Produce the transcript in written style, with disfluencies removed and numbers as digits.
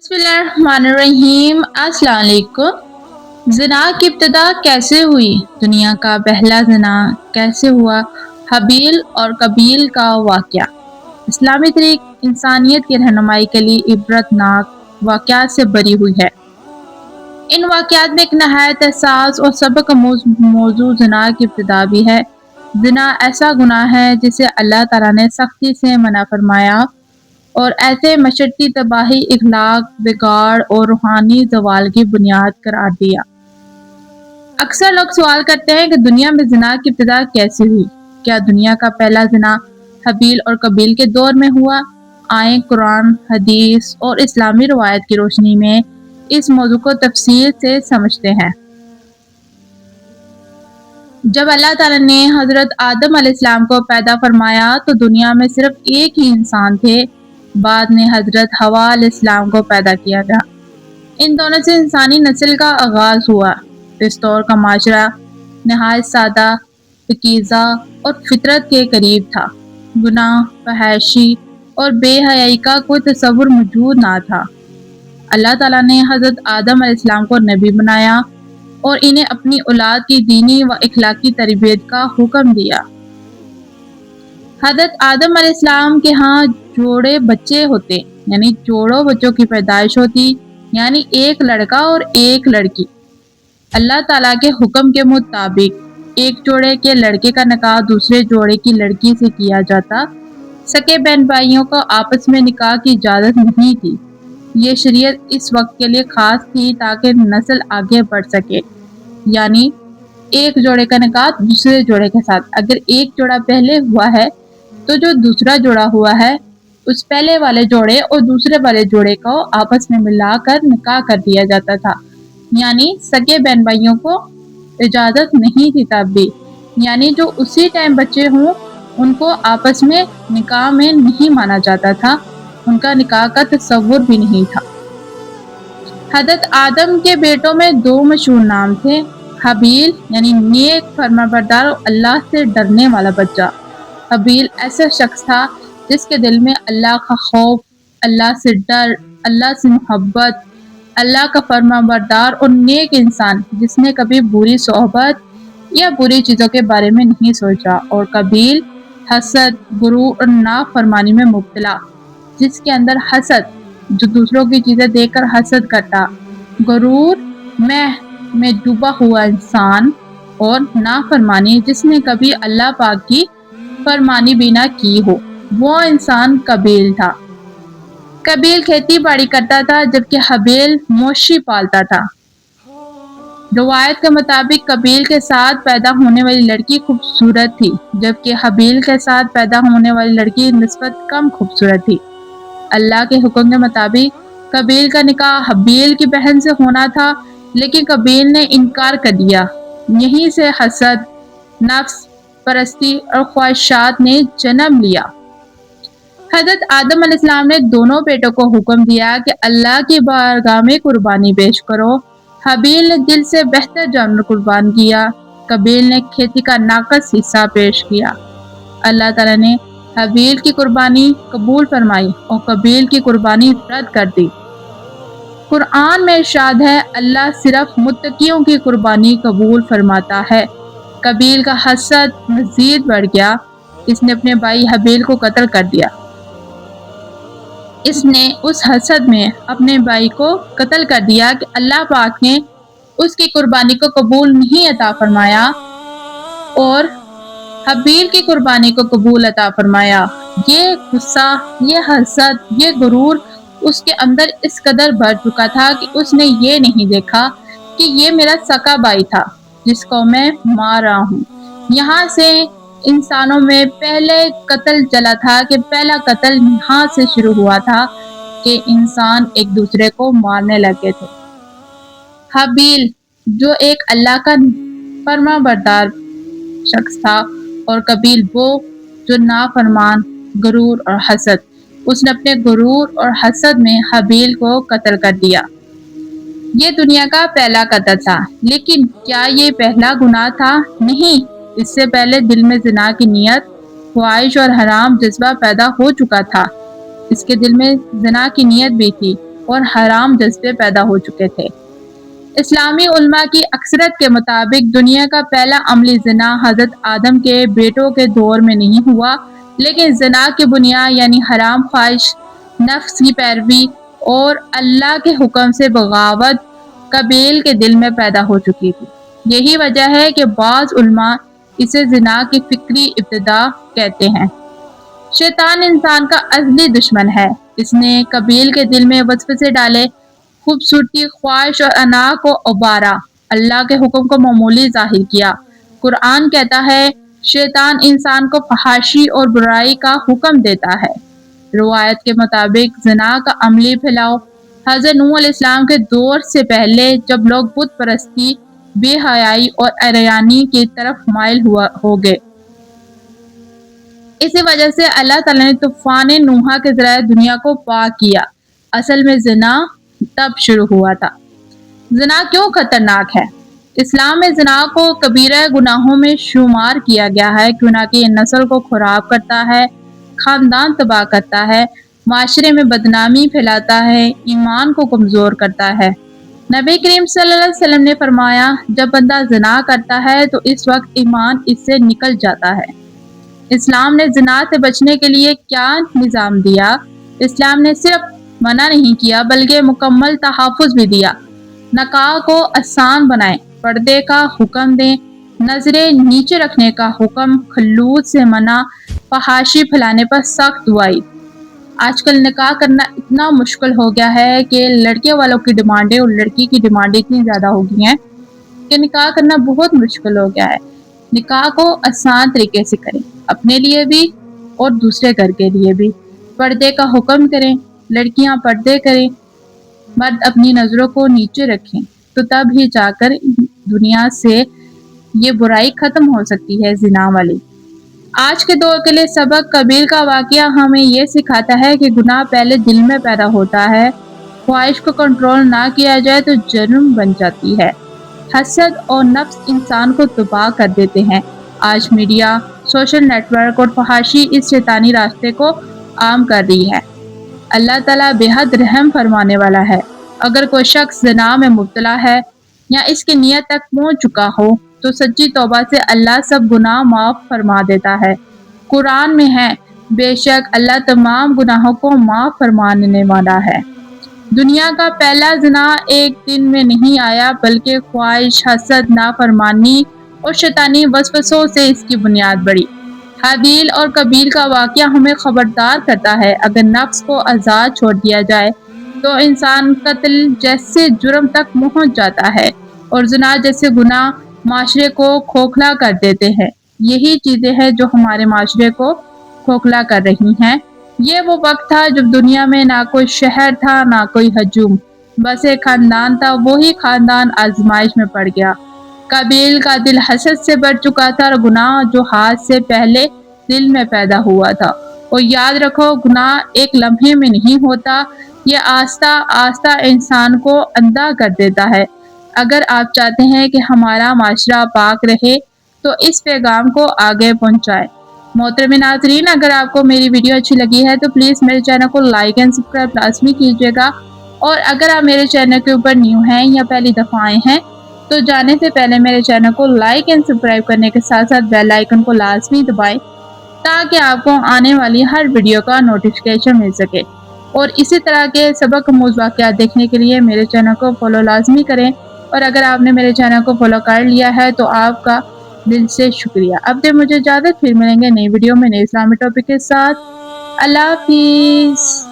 बिस्मिल्लाहिर्रहमानिर्रहीम। अस्सलाम वालेकुम। ज़िना की इब्तिदा कैसे हुई? दुनिया का पहला ज़िना कैसे हुआ? हबील और कबील का वाक़या। इस्लामी तारीख़ इंसानियत की रहनुमाई के लिए इबरतनाक वाक़यात से भरी हुई है। इन वाक़यात में एक नहायत एहसास और सबक आमूज़ मौज़ू ज़िना की इब्तिदा भी है। ज़िना ऐसा गुनाह है जिसे अल्लाह ताला ने सख्ती से मना फरमाया और ऐसे मशक्क़ती तबाही, इख़लाक़, बिगाड़ और रूहानी ज़वाल की बुनियाद करार दिया। अक्सर लोग सवाल करते हैं कि दुनिया में ज़िना की इब्तिदा कैसे हुई? क्या दुनिया का पहला ज़िना हबील और कबील के दौर में हुआ? आए कुरान, हदीस और इस्लामी रवायत की रोशनी में इस मौजू को तफसील से समझते हैं। जब अल्लाह ताला ने हज़रत आदम अलैहिस्सलाम को पैदा फरमाया तो दुनिया में सिर्फ एक ही इंसान थे। बाद में हज़रत हवा अलैहिस्सलाम को पैदा किया गया। इन दोनों से इंसानी नस्ल का आगाज़ हुआ। इस दौर का माशरा नहायत सादा, पाकीज़ा और फितरत के करीब था। गुनाह, फहशी और बेहयाई का कोई तसव्वुर मौजूद ना था। अल्लाह ताला ने हज़रत आदम अलैहिस्सलाम को नबी बनाया और इन्हें अपनी औलाद की दीनी व इखलाकी तरबियत का हुक्म दिया। हज़रत आदम अलैहिस्सलाम के यहाँ जोड़े बच्चे होते, यानी जोड़ों बच्चों की पैदाइश होती, यानी एक लड़का और एक लड़की। अल्लाह ताला के हुक्म के मुताबिक एक जोड़े के लड़के का निकाह दूसरे जोड़े की लड़की से किया जाता। सके बहन भाइयों को आपस में निकाह की इजाज़त नहीं थी। ये शरीयत इस वक्त के लिए ख़ास थी ताकि नस्ल आगे बढ़ सके, यानी एक जोड़े का निकाह दूसरे जोड़े के साथ। अगर एक जोड़ा पहले हुआ है तो जो दूसरा जोड़ा हुआ है उस पहले वाले जोड़े और दूसरे वाले जोड़े को आपस में मिलाकर निकाह कर दिया जाता था, यानी सगे बहन भाइयों को इजाज़त नहीं थी तब भी, यानी जो उसी टाइम बच्चे हों उनको आपस में निकाह में नहीं माना जाता था, उनका निकाह का तसव्वुर भी नहीं था। हज़रत आदम के बेटों में दो मशहूर नाम थे। हबील यानी नेक, फरमाबरदार और अल्लाह से डरने वाला बच्चा। हबील ऐसा शख्स था जिसके दिल में अल्लाह का खौफ, अल्लाह से डर, अल्लाह से मोहब्बत, अल्लाह का फरमाबरदार और नेक इंसान जिसने कभी बुरी सोहबत या बुरी चीज़ों के बारे में नहीं सोचा। और कबील हसद, गुरूर और नाफरमानी में मुब्तला, जिसके अंदर हसद, जो दूसरों की चीज़ें देखकर हसद करता, गुरूर में डूबा हुआ इंसान और नाफरमानी, जिसने कभी अल्लाह पाक की फरमानी भी ना की हो, वो इंसान कबील था। कबील खेती बाड़ी करता था जबकि हबील मोशी पालता था। रवायत के मुताबिक कबील के साथ पैदा होने वाली लड़की खूबसूरत थी जबकि हबील के साथ पैदा होने वाली लड़की निस्बत कम खूबसूरत थी। अल्लाह के हुक्म के मुताबिक कबील का निकाह हबील की बहन से होना था, लेकिन कबील ने इनकार कर दिया। यहीं से हसद, नफ्स परस्ती और ख्वाहिशात ने जन्म लिया। हज़रत आदम अलैहिस्सलाम ने दोनों बेटों को हुक्म दिया कि अल्लाह की बारगाह में कुर्बानी पेश करो। हबील ने दिल से बेहतर जानवर कुर्बान किया, कबील ने खेती का नाकस हिस्सा पेश किया। अल्लाह ताला ने हबील की कुर्बानी कबूल फरमाई और कबील की कुर्बानी रद्द कर दी। कुरान में इरशाद है, अल्लाह सिर्फ मुत्तकियों की कुर्बानी कबूल फरमाता है। कबील का हसद मज़ीद बढ़ गया, इसने अपने भाई हबील को कत्ल कर दिया। इसने उस हसद में अपने भाई को कत्ल कर दिया कि अल्लाह पाक ने उसकी कुर्बानी को कबूल नहीं अता फरमाया और हबील की कुर्बानी को कबूल अता फरमाया। ये गुस्सा, ये हसद, ये गुरूर उसके अंदर इस कदर भर चुका था कि उसने ये नहीं देखा कि ये मेरा सका भाई था जिसको मैं मार रहा हूँ। यहाँ से इंसानों में पहले कत्ल चला था कि पहला कत्ल यहाँ से शुरू हुआ था कि इंसान एक दूसरे को मारने लगे थे। हबील जो एक अल्लाह का फरमाबरदार शख्स था और कबील वो जो नाफरमान, गुरूर और हसद, उसने अपने गुरूर और हसद में हबील को कत्ल कर दिया। ये दुनिया का पहला कत्ल था, लेकिन क्या ये पहला गुनाह था? नहीं, इससे पहले दिल में ज़िना की नीयत, ख्वाहिश और हराम जज्बा पैदा हो चुका था। इसके दिल में ज़िना की नीयत भी थी, اور حرام جذبے پیدا ہو چکے تھے۔ اسلامی علماء کی اکثریت کے مطابق دنیا کا پہلا عملی زنا حضرت آدم کے بیٹوں کے دور میں نہیں ہوا، لیکن زنا کی بنیاد یعنی حرام خواہش، نفس کی پیروی اور اللہ کے حکم سے بغاوت قابیل کے دل میں پیدا ہو چکی تھی۔ یہی وجہ ہے کہ بعض علماء اسے زنا کی فکری ابتدا کہتے ہیں۔ شیطان انسان کا ازلی دشمن ہے۔ اس نے قابیل کے دل میں وسوسے ڈالے، خوبصورتی، خواہش اور انا کو ابھارا، اللہ کے حکم کو معمولی ظاہر کیا۔ قرآن کہتا ہے شیطان انسان کو فحاشی اور برائی کا حکم دیتا ہے۔ روایت کے مطابق زنا کا عملی پھیلاؤ حضرت نوح علیہ السلام کے دور سے پہلے، جب لوگ بت پرستی، بے حیائی اور عریانی کی طرف مائل ہو گئے۔ اسی وجہ سے اللہ تعالیٰ نے طوفان نوح کے ذریعے دنیا کو پاک کیا۔ اصل میں زنا تب شروع ہوا تھا۔ زنا کیوں خطرناک ہے؟ اسلام میں زنا کو کبیرہ گناہوں میں شمار کیا گیا ہے، کیونکہ یہ نسل کو خراب کرتا ہے، خاندان تباہ کرتا ہے، معاشرے میں بدنامی پھیلاتا ہے، ایمان کو کمزور کرتا ہے۔ نبی کریم صلی اللہ علیہ وسلم نے فرمایا، جب بندہ زنا کرتا ہے تو اس وقت ایمان اس سے نکل جاتا ہے۔ اسلام نے زنا سے بچنے کے لیے کیا نظام دیا؟ اسلام نے صرف منع نہیں کیا بلکہ مکمل تحفظ بھی دیا۔ نکاح کو آسان بنائیں، پردے کا حکم دیں، نظریں نیچے رکھنے کا حکم، خلوت سے منع، فحاشی پھیلانے پر سخت دعائی۔ آج کل نکاح کرنا اتنا مشکل ہو گیا ہے کہ لڑکے والوں کی ڈیمانڈیں اور لڑکی کی ڈیمانڈیں اتنی زیادہ ہو گئی ہیں کہ نکاح کرنا بہت مشکل ہو گیا ہے۔ نکاح کو آسان طریقے سے کریں، اپنے لیے بھی اور دوسرے گھر کے لیے بھی۔ پردے کا حکم کریں، لڑکیاں پردے کریں، مرد اپنی نظروں کو نیچے رکھیں، تو تب ہی جا کر دنیا سے یہ برائی ختم ہو سکتی ہے، زنا والی۔ آج کے دور کے لیے سبق قابیل کا واقعہ ہمیں یہ سکھاتا ہے کہ گناہ پہلے دل میں پیدا ہوتا ہے، خواہش کو کنٹرول نہ کیا جائے تو جرم بن جاتی ہے۔ حسد اور نفس انسان کو تباہ کر دیتے ہیں۔ آج میڈیا، سوشل نیٹ ورک اور فحاشی اس شیطانی راستے کو عام کر رہی ہے۔ اللہ تعالیٰ بے حد رحم فرمانے والا ہے۔ اگر کوئی شخص زنا میں مبتلا ہے یا اس کی نیت تک پہنچ چکا ہو تو سچی توبہ سے اللہ سب گناہ معاف فرما دیتا ہے۔ قرآن میں ہے، بے شک اللہ تمام گناہوں کو معاف فرمانے والا ہے۔ دنیا کا پہلا زنا ایک دن میں نہیں آیا بلکہ خواہش، حسد، نافرمانی اور شیطانی وسوسوں سے اس کی بنیاد بڑھی۔ حابیل اور قابیل کا واقعہ ہمیں خبردار کرتا ہے، اگر نفس کو آزاد چھوڑ دیا جائے تو انسان قتل جیسے جرم تک پہنچ جاتا ہے، اور زنا جیسے گناہ معاشرے کو کھوکھلا کر دیتے ہیں۔ یہی چیزیں ہیں جو ہمارے معاشرے کو کھوکھلا کر رہی ہیں۔ یہ وہ وقت تھا جب دنیا میں نہ کوئی شہر تھا، نہ کوئی ہجوم، بس ایک خاندان تھا۔ وہی خاندان آزمائش میں پڑ گیا۔ قابیل کا دل حسد سے بھر چکا تھا، اور گناہ جو ہاتھ سے پہلے دل میں پیدا ہوا تھا۔ اور یاد رکھو، گناہ ایک لمحے میں نہیں ہوتا، یہ آہستہ آہستہ انسان کو اندھا کر دیتا ہے۔ اگر آپ چاہتے ہیں کہ ہمارا معاشرہ پاک رہے تو اس پیغام کو آگے پہنچائیں۔ محترم ناظرین، اگر آپ کو میری ویڈیو اچھی لگی ہے تو پلیز میرے چینل کو لائک اینڈ سبسکرائب لازمی کیجیے گا، اور اگر آپ میرے چینل کے اوپر نیو ہیں یا پہلی دفعہ آئے ہیں تو جانے سے پہلے میرے چینل کو لائک اینڈ سبسکرائب کرنے کے ساتھ ساتھ بیل آئیکن کو لازمی دبائیں تاکہ آپ کو آنے والی ہر ویڈیو کا نوٹیفیکیشن مل سکے۔ اور اسی طرح کے سبق آموز واقعات دیکھنے کے لیے میرے چینل کو فالو لازمی کریں، اور اگر آپ نے میرے چینل کو فالو کر لیا ہے تو آپ کا دل سے شکریہ۔ اب دے مجھے اجازت، پھر ملیں گے نئی ویڈیو میں نئے اسلامی ٹاپک کے ساتھ۔ اللہ حافظ۔